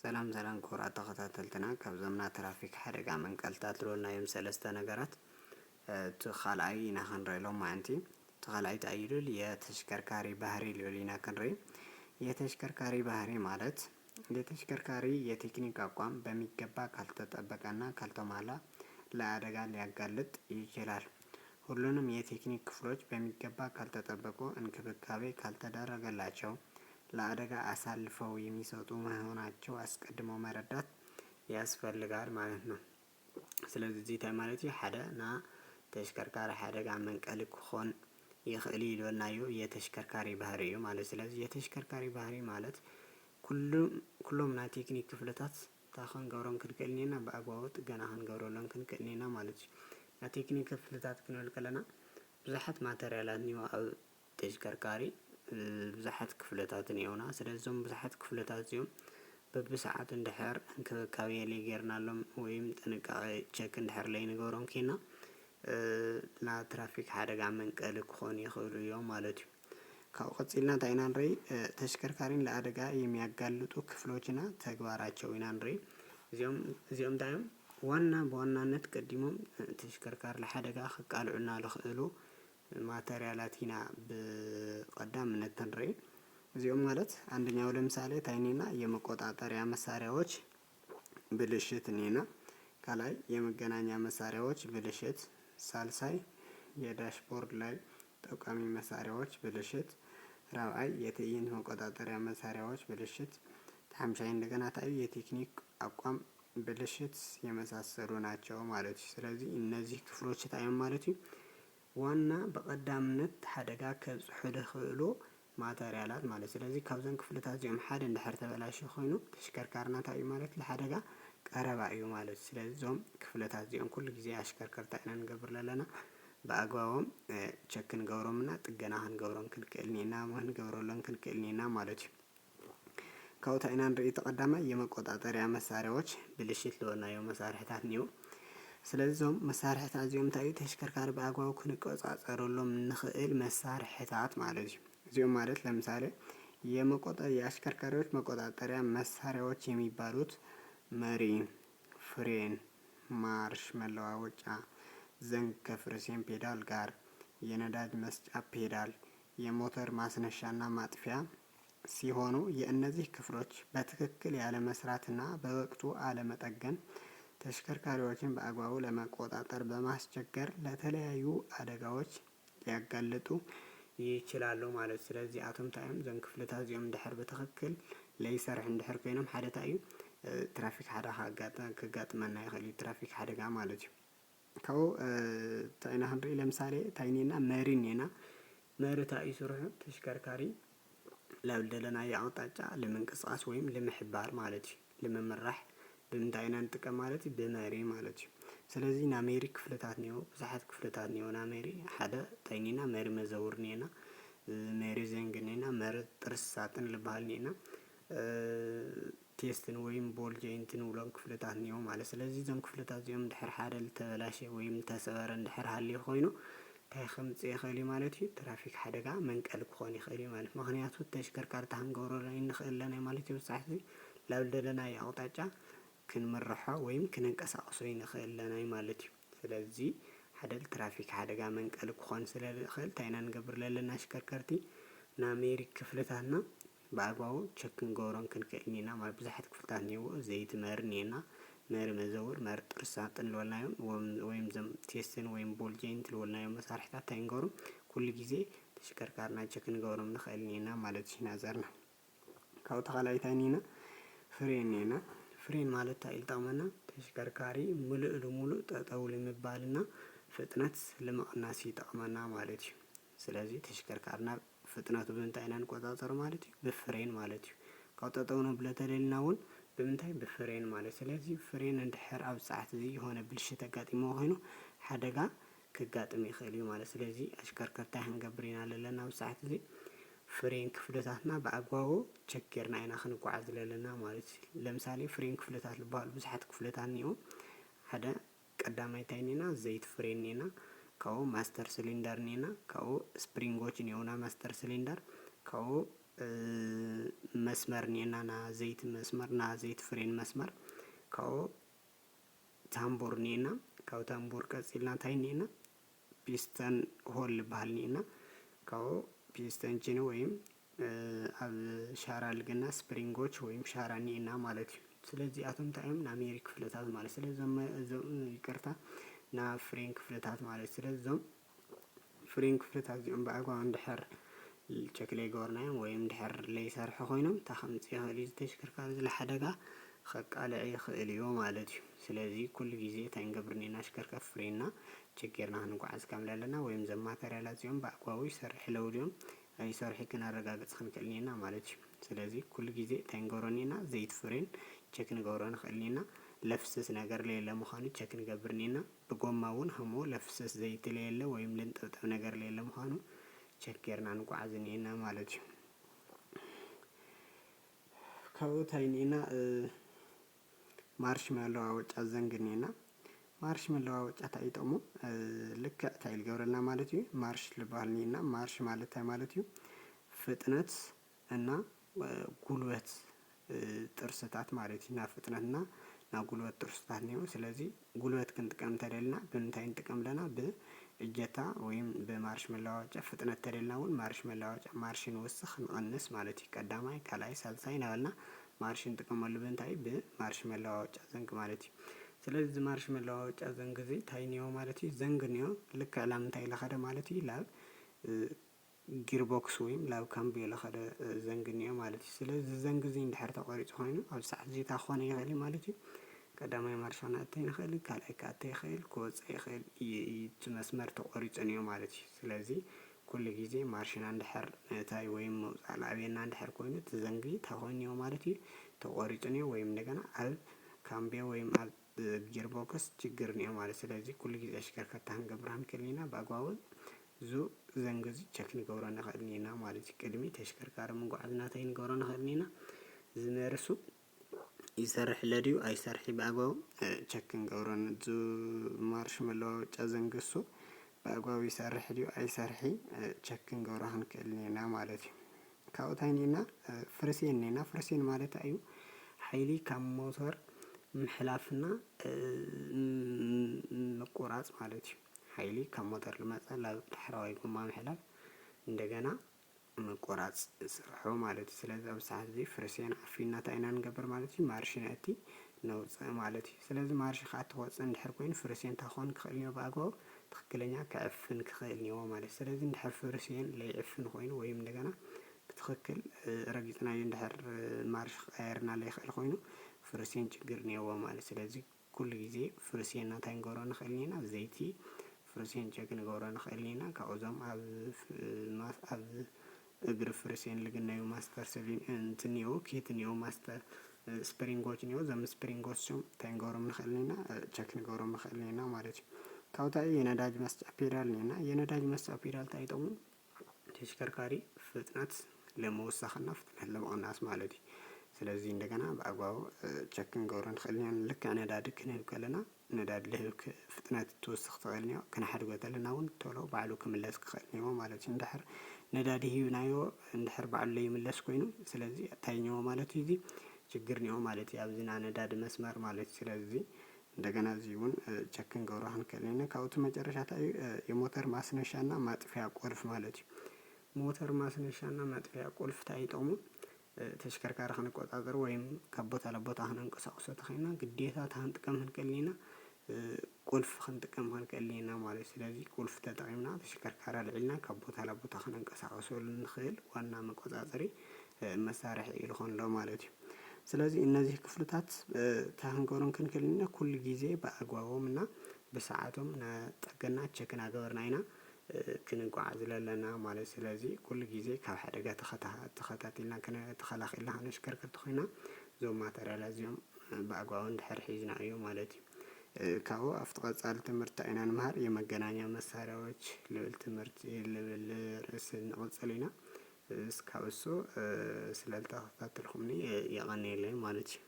ሰላም ክቡራ ተኸታተልትና ካብ ዘምና ትራፊክ ሓደጋ መንቀልታት ልወልናዮም ሰለስተ ነገራት እቲ ካልኣይ ኢና ክንሪኦም ማዓንቲ እቲ ካልኣይ ታይሉል የተሽከርካሪ ባህሪ ልወሊና ክንሪ የተሽከርካሪ ባህሪ ማለት የተሽከርካሪ የቴክኒክ አቋም በሚገባ ካልተጠበቀና ካልተሟላ ለአደጋ ሊያጋልጥ ይችላል። ሁሉንም የቴክኒክ ክፍሎች በሚገባ ካልተጠበቁ እንክብካቤ ካልተደረገላቸው ለአደጋ አሳልፈው የሚሰጡ መሆናቸው አስቀድሞ መረዳት ያስፈልጋል ማለት ነው። ስለዚህ እዚህ ታይ ማለት ሓደ ና ተሽከርካሪ ሓደጋ መንቀል ክኾን ይኽእል ይልናዩ የተሽከርካሪ ባህሪ እዩ ማለት። ስለዚህ የተሽከርካሪ ባህሪ ማለት ኩሎም ና ቴክኒክ ክፍልታት ታኸን ገብሮም ክንክእልኒና በአግባቡ ጥገና ክንገብረሎም ክንክእልኒና ማለት እዩ። ና ቴክኒክ ክፍልታት ክንብል ከለና ብዙሓት ማተርያላት ኒው ኣብ ተሽከርካሪ ብዙሓት ክፍልታት እኒአውና ስለዚም ብዙሓት ክፍልታት እዚኦም በብሰዓቱ እንድሕር እንክብካቤ ለይጌርናሎም ወይም ጥንቃቄ ቸክ እንድሕር ለይንገብሮም ኬና ና ትራፊክ ሓደጋ መንቀል ክኾኑ ይኽእሉ እዮም ማለት እዩ። ካብኡ ቀፂልና እንታይ ኢና ንርኢ ተሽከርካሪን ለአደጋ የሚያጋልጡ ክፍሎችና ተግባራቸው ኢና ንርኢ እዚኦም እንታይ እዮም ዋና በዋናነት ቀዲሞም ተሽከርካሪ ለሓደጋ ከቃልዑልና ልኽእሉ ማተርያላት ኢና በቀዳምነት ንርኢ እዚኦም ማለት አንደኛው ለምሳሌ ታይኒና የመቆጣጠሪያ መሳሪያዎች ብልሽት ኒና ከላይ የመገናኛ መሳሪያዎች ብልሽት ሳልሳይ የዳሽቦርድ ላይ ጠቋሚ መሳሪያዎች ብልሽት ራብዓይ የትዕይንት መቆጣጠሪያ መሳሪያዎች ብልሽት ሐምሻይ እንደገና ታዩ የቴክኒክ አቋም ብልሽት የመሳሰሉ ናቸው ማለት ነው። ስለዚህ እነዚህ ክፍሎች ታዩም ማለት ነው ዋና በቀዳምነት ሓደጋ ከብጽሑ ልኽእሉ ማተርያላት ማለት። ስለዚህ ካብዘን ክፍልታት እዚኦም ሓደ እንድሕር ተበላሽ ኮይኑ ተሽከርካሪና እንታይ ማለት ለሓደጋ ቀረባ እዩ ማለት። ስለዚህ እዞም ክፍልታት እዚኦም ኩሉ ግዜ አሽከርከርቲ ኢና ንገብር ዘለና በአግባቦም ቸክ ክንገብሮምና ጥገና ክንገብሮም ክንክእልኒና ክንገብረሎም ክንክእልኒና ማለት እዩ። ካብኡ ኢና ንርኢ ተቀዳማይ የመቆጣጠሪያ መሳሪያዎች ብልሽት ልወልናዮም መሳርሕታት ኒው ስለዚህ እዞም መሳርሕታት እዚኦም እንታይ እዩ ተሽከርካሪ በአግባቡ ክንቆጻጸረሎም ንኽእል መሳርሕታት ማለት እዩ። እዚኦም ማለት ለምሳሌ የአሽከርካሪዎች መቆጣጠሪያ መሳሪያዎች የሚባሉት መሪ፣ ፍሬን፣ ማርሽ መለዋወጫ፣ ዘንግ ከፍርሴን ፔዳል ጋር፣ የነዳጅ መስጫ ፔዳል፣ የሞተር ማስነሻና ማጥፊያ ሲሆኑ የእነዚህ ክፍሎች በትክክል ያለ መስራትና በወቅቱ አለመጠገን ተሽከርካሪዎችን በአግባቡ ለመቆጣጠር በማስቸገር ለተለያዩ አደጋዎች ሊያጋልጡ ይችላሉ ማለት። ስለዚህ አቶም ታይም ዘን ክፍልታት እዚኦም እንድሕር በትክክል ለይሰርሕ እንድሕር ኮይኖም ሓደ እንታይ እዩ ትራፊክ ሓደጋ ከጋጥመና ይኽእል እዩ ትራፊክ ሓደጋ ማለት እዩ። ካብኡ እንታይ ኢና ክንርኢ ለምሳሌ እንታይ ኒና መሪ ኒና መሪ እንታይ እዩ ስርሑ ተሽከርካሪ ላብ ልደለናዮ አቅጣጫ ለምንቅስቃስ ወይም ለምሕባር ማለት እዩ ለመምራሕ ብምንታይ ኢና ንጥቀም ማለት እዩ ብመሪ ማለት እዩ። ስለዚህ ና መሪ ክፍልታት ኒኦ ብዙሓት ክፍልታት ኒኦ ና መሪ ሓደ እንታይ ኒና መሪ መዘውር ኒና መሪ ዘንግ ኒና መሪ ጥርስ ሳጥን ልበሃል ኒና ቴስትን ወይም ቦል ጆይንት ንብሎም ክፍልታት ኒኦ ማለት። ስለዚህ እዞም ክፍልታት እዚኦም እንድሕር ሓደ ዝተበላሸ ወይም ተሰበረ እንድሕር ሃልዩ ኮይኑ እንታይ ከምፅእ ይኽእል እዩ ማለት እዩ ትራፊክ ሓደጋ መንቀል ክኾን ይኽእል እዩ ማለት። ምክንያቱ ተሽከርካሪታ ክንገብሮ ንኽእል ለና ማለት እዩ ብዛሕት ጊዜ ላብ ልደለናዮ አቅጣጫ ክንምርሖ ወይም ክንንቀሳቀሶ ንኽእል ለና ማለት እዩ። ስለዚህ ሓደ ትራፊክ ሓደጋ መንቀል ክኾን ስለ ዝኽእል እንታይ ኢና ንገብር ዘለና አሽከርከርቲ ና መሪ ክፍልታትና በአግባቡ ቸክ ክንገብሮም ክንክእል ኒና ማለት ብዙሓት ክፍልታት ኒአዎ ዘይቲ መሪ ኒና መሪ መዘውር መሪ ጥርስ ሳጥን ልበልናዮም ወይም ዘም ቴስትን ወይም ቦል ጆይንት ልበልናዮም መሳርሕታት እንታይ ንገብሩ ኩሉ ግዜ ተሽከርካሪና ቸክ ክንገብሮም ንኽእል ኒና ማለት እዩ ናዘርና። ካብኡ ተኻልኣይ እንታይ ኒና ፍሬን ኒና ፍሬን ማለት እንታይ እዩ ዝጠቅመና ተሽከርካሪ ሙሉእ ልሙሉእ ጠጠው ንምባልና ፍጥነት ለመቅናስ ይጠቅመና ማለት እዩ። ስለዚህ ተሽከርካሪና ፍጥነቱ ብምንታይ ኢና ንቆፃፀሮ ማለት እዩ ብፍሬን ማለት እዩ። ካብ ጠጠው ነብሎ ተደሊና እውን ብምንታይ ብፍሬን ማለት ስለዚህ ፍሬን እንድሕር ኣብ ሰዓት እዚ የሆነ ብልሽት ኣጋጢሞ ኮይኑ ሓደጋ ከጋጥም ይኽእል እዩ ማለት። ስለዚህ አሽከርከርቲ እንታይ ክንገብር ኢና ዘለና ኣብ ሰዓት እዚ ፍሬን ክፍልታትና በአግባቡ ቸክ ጌርና ኢና ክንጓዓዝ ዘለና ማለት እዩ። ለምሳሌ ፍሬን ክፍልታት ልበሃሉ ብዙሓት ክፍልታት ኒኦ ሓደ ቀዳማይ እንታይ ኒና ዘይት ፍሬን ኒና ካብኡ ማስተር ሲሊንደር ኒና ካብኡ ስፕሪንጎች ኒኦና ማስተር ሲሊንደር ካብኡ መስመር ኔና ና ዘይት መስመር ና ዘይት ፍሬን መስመር ካው ታምቦር ኔና ካው ታምቦር ቀጽልና ታይኔና ፒስተን ሆል ባህልኔና ካው ፒስተን ጂን ወይም ኣብ ሻራ ልግና ስፕሪንጎች ወይም ሻራ ኔና ማለት እዩ። ስለዚህ አቶም ታይም ና አሜሪክ ክፍለታት ማለት ስለዚህ ይቅርታ ና ፍሬን ክፍለታት ማለት ስለዚህ ፍሬን ክፍለታት ዚኦም በአግባቡ እንድሕር ቸክ ላይ ገበርናዮም ወይም እንድሕር ላይ ሰርሕ ኮይኖም ታኸምጽ ይኽእል ተሽከርካሪ ዝለሓደጋ ከቃልዕ ይኽእል እዩ ማለት እዩ። ስለዚህ ኩሉ ጊዜ ታንገብር ኔና አሽከርከር ፍሬና ችግርና ክንጓዓዝ ከም ዘለና ወይም ዘማ ማተሪያላት ዚኦም በአግባቡ ይሰርሕ ለውዲዮም አይሰርሕ ክናረጋግጽ ክንክእል ኔና ማለት እዩ። ስለዚህ ኩሉ ጊዜ ታንገብር ኔና ዘይት ፍሬን ቸክ ንገብሮ ንኽእል ኔና ለፍስስ ነገር ላይ ለመሆኑ ቸክ ንገብር ኔና በጎማውን ህሞ ለፍስስ ዘይት ላይ ያለ ወይም ልንጠብጠብ ነገር ላይ ለመሆኑ ቸክ ጌርና ንጓዓዝ ኔና ማለት እዩ። ካውታይ ኔና ማርሽ መለዋወጫ ዘንግ ኔና ማርሽ መለዋወጫ ታይጠሙ ልክ ታይል ገብረና ማለት እዩ። ማርሽ ልባል ኔና ማርሽ ማለት ታይ ማለት እዩ? ፍጥነት እና ጉልበት ጥርስታት ማለት ና ፍጥነትና ና ጉልበት ጥርስታት ነው። ስለዚህ ጉልበት ክንጥቀም ተደልና ብምንታይ እንጥቀም ለና በእጀታ ወይም በማርሽ መለዋወጫ ፍጥነት ተደልናውን ማርሽ መለዋወጫ ማርሽን ወስኽ ንቀንስ ማለት እዩ። ቀዳማይ ካልኣይ ሳልሳይ ናበልና ማርሽ እንጥቀመሉ ብምንታይ በማርሽ መለዋወጫ ዘንግ ማለት እዩ። ስለዚህ ማርሽ መለዋወጫ ዘንግ እዚ ታይኒዮ ማለት እዩ ዘንግ ኒዮ ልክ ዕላም እንታይ ለኸደ ማለት እዩ ላብ ጊርቦክስ ወይም ላብ ካምቢዮ ለኸደ ዘንግ ኒዮ ማለት እዩ። ስለዚህ ዘንግ እዚ እንድሕር ተቆሪጹ ኮይኑ ኣብ ሰዓት ዜታ ክኾነ ይኽእል ማለት እዩ። ቀዳማይ ማርሽ ክነእትይ ንኽእል ካልኣይ ክኣትይ ይኽእል ክወጽእ ይኽእል እቲ መስመር ተቆሪጹ ኒዮ ማለት እዩ። ስለዚህ ኩሉ ጊዜ ማርሽና እንድሕር እንታይ ወይም መውጻእ ላዕቤና እንድሕር ኮይኑ እቲ ዘንጊ እንታይ ኮይኑ ማለት እዩ ተቆሪጹ ኒዮ ወይም እንደገና ኣብ ካምቢዮ ወይም ኣብ ጊርቦክስ ችግር ኒዮ ማለት ስለዚህ ኩሉ ጊዜ አሽከርከርታ ክንገብር ክንክእል ኔና በአግባቡ ዙ ዘንግ እዚ ቸክ ንገብሮ ንኽእል ኔና ማለት እዩ። ቅድሚ ተሽከርካሪ ምጉዓዝ ናታይ ንገብሮ ንኽእል ኔና ዝመርሱ ይሰርሕ ለድዩ ኣይሰርሕ በአግባቡ ቸክ ክንገብሮን ዙ ማርሽ መለዋወጫ ዘንግ እሱ በአግባቡ ይሰርሕ ድዩ ኣይሰርሒ ቸክ ክንገብሮ ክንክእል ኔና ማለት እዩ። ካብኡ ታይ ኔና ፍርሴን ኔና ፍርሴን ማለት እዩ ሓይሊ ካብ ሞተር ምሕላፍና ምቁራጽ ማለት እዩ። ሓይሊ ካብ ሞተር ልመጸ ላብ ዳሕራዋይ ጎማ ምሕላፍ እንደገና ምቁራጽ ስርሑ ማለት እዩ። ስለዚህ ኣብ ሰዓት እዚ ፍርሴን ኣፊና እንታይ ኢና ንገብር ማለት እዩ ማርሽ ነእቲ ነውፅእ ማለት እዩ። ስለዚህ ማርሽ ከዓ ትወፅእ እንድሕር ኮይኑ ፍርሴን እንታይ ክኾን ክኽእል ኒዮ በአግባቡ ትክክለኛ ክዕፍን ክኽእል ኒዮ ማለት ስለዚህ እንድሕር ፍርሴን ለይዕፍን ኮይኑ ወይም እንደገና ብትክክል ረጊጽናዮ እንድሕር ማርሽ ቀያየርና ለይኽእል ኮይኑ ፍርሴን ችግር ኒየዎ ማለት ስለዚህ ኩሉ ጊዜ ፍርሴን እንታይ ንገብሮ ንኽእል ኔና ዘይቲ ፍርሴን ቸክ ንገብሮ ንኽእል ኔና ካብኡዞም ኣብ እግሪ ፍርሴን ልግናዩ ማስተር ሰሊን እንትን ኒኦ ኪት ኒኦ ማስተር ስፕሪንጎች ኒኦ ዘም ስፕሪንጎች እንታይ ንገብሮም ንኽእል ኔና ቸክ ንገብሮም ንኽእል ኔና ማለት እዩ። ካብኡ ታይ የነዳጅ መስጫ ፔዳል ኔና የነዳጅ መስጫ ፔዳል ታይ ይጠቅሙ? ተሽከርካሪ ፍጥነት ለመወሳኽና ፍጥነት ለመቀናስ ማለት እዩ። ስለዚህ እንደገና በአግባቡ ቸክ ክንገብሮ ንኽእል ኔና ልክ ነዳዲ ክንህብ ከለና ነዳዲ ልህብ ፍጥነት ትውስኽ ትኽእል ኒዮ ክነሕድጎ ተለና እውን ቶሎ ባዕሉ ክምለስ ክኽእል ኒዮ ማለት እዩ። እንድሕር ነዳዲ ሂብናዮ እንድሕር ባዕሉ ለይምለስ ኮይኑ ስለዚህ እንታይ ኒኦ ማለት እዩ እዚ ችግር ኒኦ ማለት እዩ ኣብዚ ና ነዳዲ መስመር ማለት እዩ። ስለዚህ እንደገና እዚ እውን ቸክ ክንገብሮ ክንክእል ኔና ካብኡ መጨረሻ እንታይ እዩ የሞተር ማስነሻና ማጥፊያ ቁልፍ ማለት እዩ። ሞተር ማስነሻና ማጥፊያ ቁልፍ እንታይ ይጠቅሙ? ተሽከርካሪ ክንቆጻጸር ወይም ካብ ቦታ ናብ ቦታ ክነንቀሳቅሶ ተኸይና ግዴታ እታ ክንጥቀም ክንክእል ኔና ቁልፍ ክንጥቀም ክንክእል ኔና ማለት እዩ። ስለዚህ ቁልፍ ተጠቂምና ተሽከርካሪ ኣልዒልና ካብ ቦታ ናብ ቦታ ክነንቀሳቅሰሉ ንኽእል ዋና መቆጻጸሪ መሳርሒ እዩ ልኾን ኣሎ ማለት እዩ። ስለዚህ እነዚህ ክፍልታት እንታይ ክንገብሮ ክንክእል ኔና ኩሉ ጊዜ በአግባቦም እና ብሰዓቶም ጠገና ቸክ እናገበርና ኢና ክንጓዓዝ ለለና ማለት ስለዚህ ኩሉ ጊዜ ካብ ሓደጋ ተኸታቲልና ተኸላኺልና ክነሽከርከር ተኾይና እዞም ማተርያላት እዚኦም በአግባቡ እንድሕር ሒዝናዮ ማለት እዩ። ካብኡ ኣብቲ ቀጻሊ ትምህርቲ ኢና ንመሃር የመገናኛ መሳርያዎች ልብል ትምህርቲ ልብል ርእሲ ንቕጽል ኢና እስካብ እሱ ስለልተኸታተልኩምኒ የቀኒየለይ ማለት እዩ።